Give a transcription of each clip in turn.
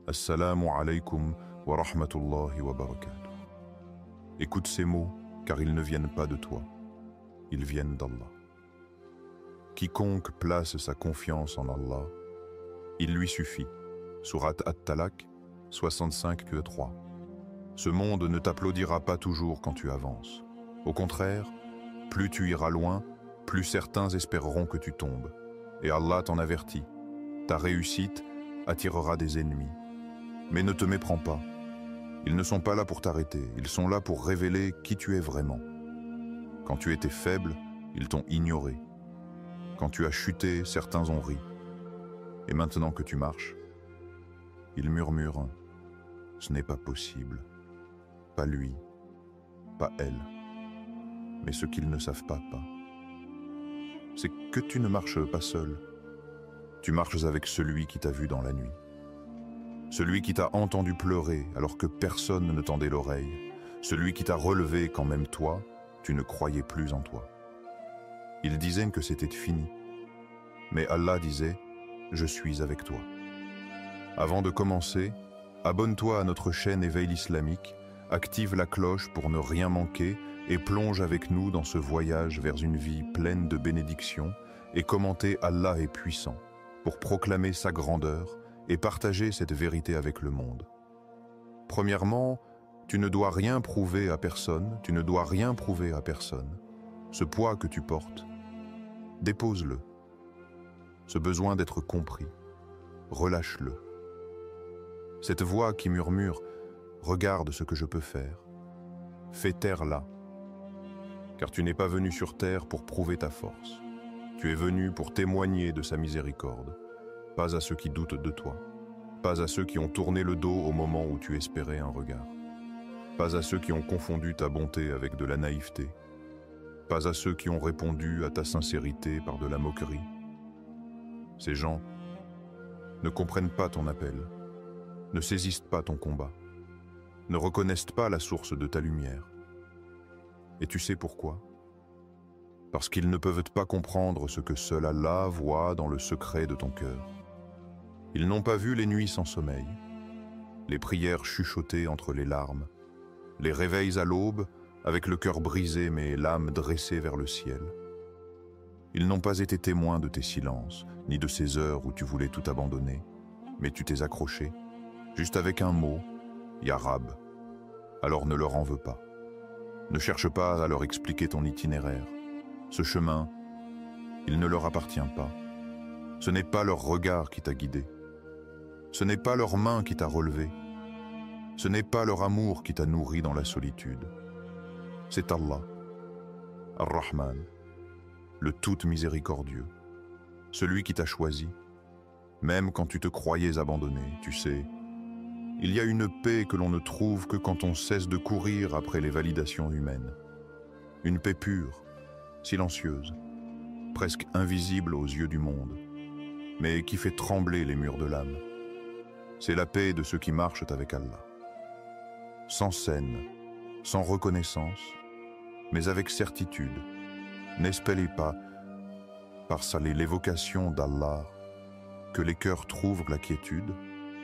Assalamu alaikum wa rahmatullahi wa barakatuh. Écoute ces mots, car ils ne viennent pas de toi, ils viennent d'Allah. Quiconque place sa confiance en Allah, il lui suffit. Sourate At-Talaq 65-3. Ce monde ne t'applaudira pas toujours quand tu avances. Au contraire, plus tu iras loin, plus certains espéreront que tu tombes. Et Allah t'en avertit. Ta réussite attirera des ennemis. Mais ne te méprends pas. Ils ne sont pas là pour t'arrêter, ils sont là pour révéler qui tu es vraiment. Quand tu étais faible, ils t'ont ignoré. Quand tu as chuté, certains ont ri. Et maintenant que tu marches, ils murmurent « Ce n'est pas possible. Pas lui, pas elle. » Mais ce qu'ils ne savent pas, c'est que tu ne marches pas seul. Tu marches avec celui qui t'a vu dans la nuit. Celui qui t'a entendu pleurer alors que personne ne tendait l'oreille. Celui qui t'a relevé quand même toi, tu ne croyais plus en toi. Ils disaient que c'était fini. Mais Allah disait « Je suis avec toi ». Avant de commencer, abonne-toi à notre chaîne Éveil islamique, active la cloche pour ne rien manquer et plonge avec nous dans ce voyage vers une vie pleine de bénédictions et commenter Allah est puissant pour proclamer sa grandeur et partager cette vérité avec le monde. Premièrement, tu ne dois rien prouver à personne, tu ne dois rien prouver à personne. Ce poids que tu portes, dépose-le. Ce besoin d'être compris, relâche-le. Cette voix qui murmure « Regarde ce que je peux faire », fais taire là. Car tu n'es pas venu sur terre pour prouver ta force. Tu es venu pour témoigner de sa miséricorde. Pas à ceux qui doutent de toi, pas à ceux qui ont tourné le dos au moment où tu espérais un regard, pas à ceux qui ont confondu ta bonté avec de la naïveté, pas à ceux qui ont répondu à ta sincérité par de la moquerie. Ces gens ne comprennent pas ton appel, ne saisissent pas ton combat, ne reconnaissent pas la source de ta lumière. Et tu sais pourquoi ? Parce qu'ils ne peuvent pas comprendre ce que seul Allah voit dans le secret de ton cœur. Ils n'ont pas vu les nuits sans sommeil, les prières chuchotées entre les larmes, les réveils à l'aube avec le cœur brisé mais l'âme dressée vers le ciel. Ils n'ont pas été témoins de tes silences, ni de ces heures où tu voulais tout abandonner, mais tu t'es accroché, juste avec un mot, Ya Rab. Alors ne leur en veux pas. Ne cherche pas à leur expliquer ton itinéraire. Ce chemin, il ne leur appartient pas. Ce n'est pas leur regard qui t'a guidé. Ce n'est pas leur main qui t'a relevé. Ce n'est pas leur amour qui t'a nourri dans la solitude. C'est Allah, Ar-Rahman, le tout miséricordieux, celui qui t'a choisi. Même quand tu te croyais abandonné, tu sais, il y a une paix que l'on ne trouve que quand on cesse de courir après les validations humaines. Une paix pure, silencieuse, presque invisible aux yeux du monde, mais qui fait trembler les murs de l'âme. C'est la paix de ceux qui marchent avec Allah. Sans scène, sans reconnaissance, mais avec certitude, n'espérez pas, par l'évocation d'Allah, que les cœurs trouvent la quiétude,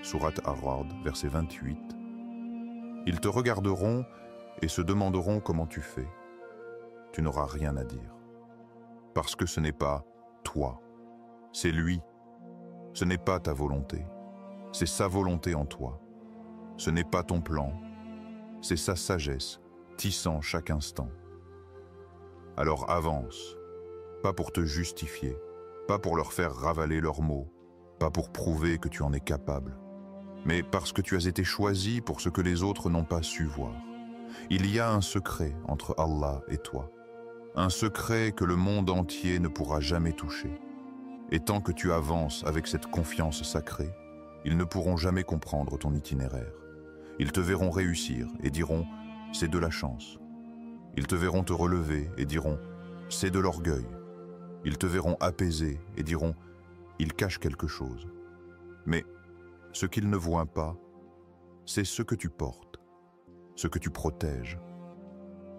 Sourate Ar-Ra'd, verset 28. Ils te regarderont et se demanderont comment tu fais. Tu n'auras rien à dire. Parce que ce n'est pas toi, c'est lui. Ce n'est pas ta volonté, c'est sa volonté en toi. Ce n'est pas ton plan, c'est sa sagesse, tissant chaque instant. Alors avance, pas pour te justifier, pas pour leur faire ravaler leurs mots, pas pour prouver que tu en es capable, mais parce que tu as été choisi pour ce que les autres n'ont pas su voir. Il y a un secret entre Allah et toi, un secret que le monde entier ne pourra jamais toucher. Et tant que tu avances avec cette confiance sacrée, ils ne pourront jamais comprendre ton itinéraire. Ils te verront réussir et diront « c'est de la chance ». Ils te verront te relever et diront « c'est de l'orgueil ». Ils te verront apaisé et diront « il cache quelque chose ». Mais ce qu'ils ne voient pas, c'est ce que tu portes, ce que tu protèges,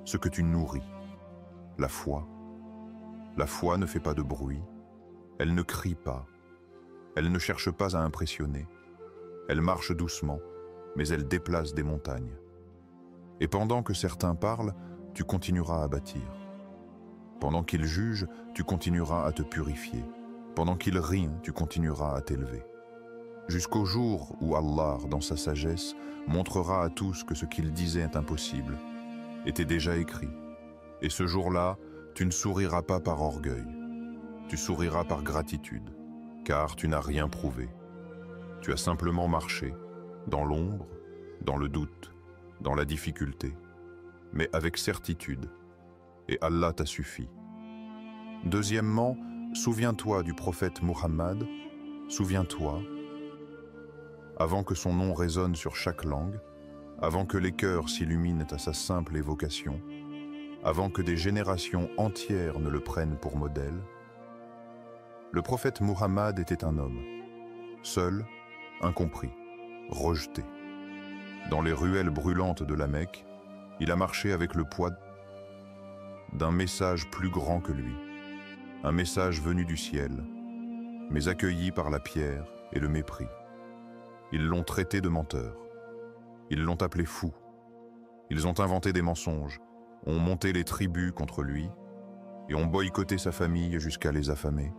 ce que tu nourris, la foi. La foi ne fait pas de bruit, elle ne crie pas, elle ne cherche pas à impressionner, Elle marche doucement, mais elle déplace des montagnes. Et pendant que certains parlent, tu continueras à bâtir. Pendant qu'ils jugent, tu continueras à te purifier. Pendant qu'ils rient, tu continueras à t'élever. Jusqu'au jour où Allah, dans sa sagesse, montrera à tous que ce qu'ils disaient est impossible, était déjà écrit. Et ce jour-là, tu ne souriras pas par orgueil. Tu souriras par gratitude, car tu n'as rien prouvé. Tu as simplement marché, dans l'ombre, dans le doute, dans la difficulté, mais avec certitude, et Allah t'a suffi. Deuxièmement, souviens-toi du prophète Muhammad, souviens-toi, avant que son nom résonne sur chaque langue, avant que les cœurs s'illuminent à sa simple évocation, avant que des générations entières ne le prennent pour modèle. Le prophète Muhammad était un homme, seul, incompris, rejeté. Dans les ruelles brûlantes de la Mecque, il a marché avec le poids d'un message plus grand que lui, un message venu du ciel, mais accueilli par la pierre et le mépris. Ils l'ont traité de menteur, ils l'ont appelé fou, ils ont inventé des mensonges, ont monté les tribus contre lui et ont boycotté sa famille jusqu'à les affamer.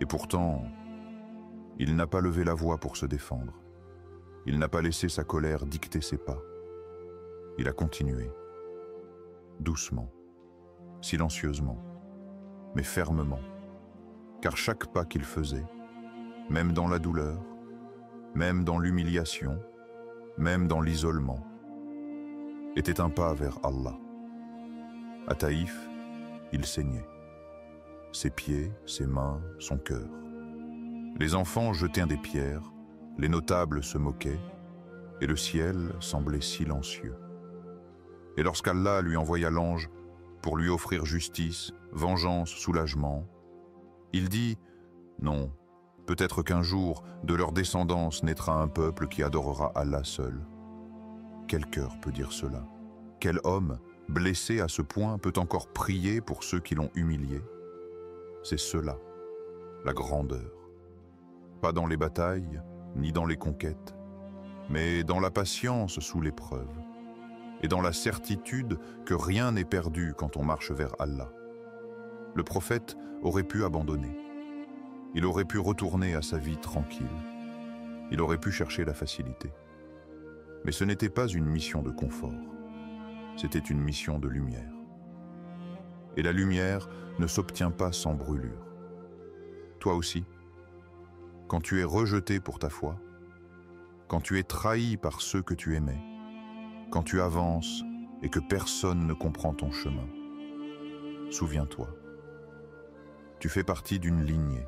Et pourtant, il n'a pas levé la voix pour se défendre. Il n'a pas laissé sa colère dicter ses pas. Il a continué, doucement, silencieusement, mais fermement, car chaque pas qu'il faisait, même dans la douleur, même dans l'humiliation, même dans l'isolement, était un pas vers Allah. À Taïf, il saignait. Ses pieds, ses mains, son cœur. Les enfants jetaient des pierres, les notables se moquaient, et le ciel semblait silencieux. Et lorsqu'Allah lui envoya l'ange pour lui offrir justice, vengeance, soulagement, il dit « Non, peut-être qu'un jour, de leur descendance naîtra un peuple qui adorera Allah seul. » Quel cœur peut dire cela? Quel homme, blessé à ce point, peut encore prier pour ceux qui l'ont humilié? C'est cela, la grandeur. Pas dans les batailles, ni dans les conquêtes, mais dans la patience sous l'épreuve, et dans la certitude que rien n'est perdu quand on marche vers Allah. Le prophète aurait pu abandonner. Il aurait pu retourner à sa vie tranquille. Il aurait pu chercher la facilité. Mais ce n'était pas une mission de confort. C'était une mission de lumière. Et la lumière ne s'obtient pas sans brûlure. Toi aussi, quand tu es rejeté pour ta foi, quand tu es trahi par ceux que tu aimais, quand tu avances et que personne ne comprend ton chemin, souviens-toi, tu fais partie d'une lignée,